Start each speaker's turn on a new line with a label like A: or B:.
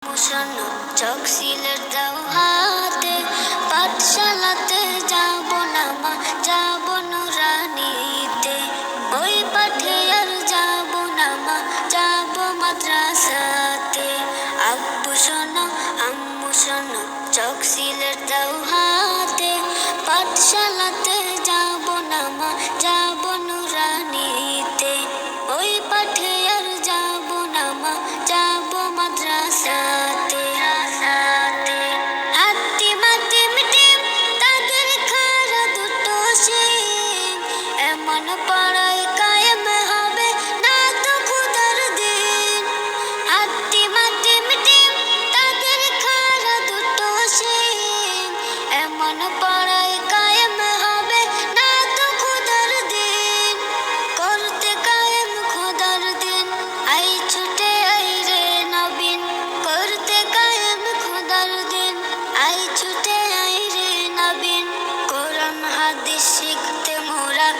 A: মুছানো চোখ সিলেট দাও হাতে, পাঠশালাতে যাব না মা, যাব নুরানিতে। ওই পাঠে আর যাব না মা, যাব মাদ্রাসাতে। আব্বু শোনো আম্মু শোনো চোখ সিলেট দাও হাতে, পাঠশালাতে যাব না মা, যাব নুরানিতে। ওই পাঠে আর যাব না মা, যাব মাদ্রাসাতে। হাতিম হাতিম টিম তাদের খাড়া দুটো শিং, এমন পড়াই কায়েম হবে না তো খুদার দিন। হাতিম হাতিম টিম তাদের খাড়া দুটো শিং, এমন পড়াই কায়েম হবে না তো খুদার দিন। করতে কায়েম খুদার দিন, আই ছুটে আই রে নবীন। করতে কায়েম খুদার দিন, আই ছুটে আই রে নবীন। কোরআন হাদিস শিখতে মোরা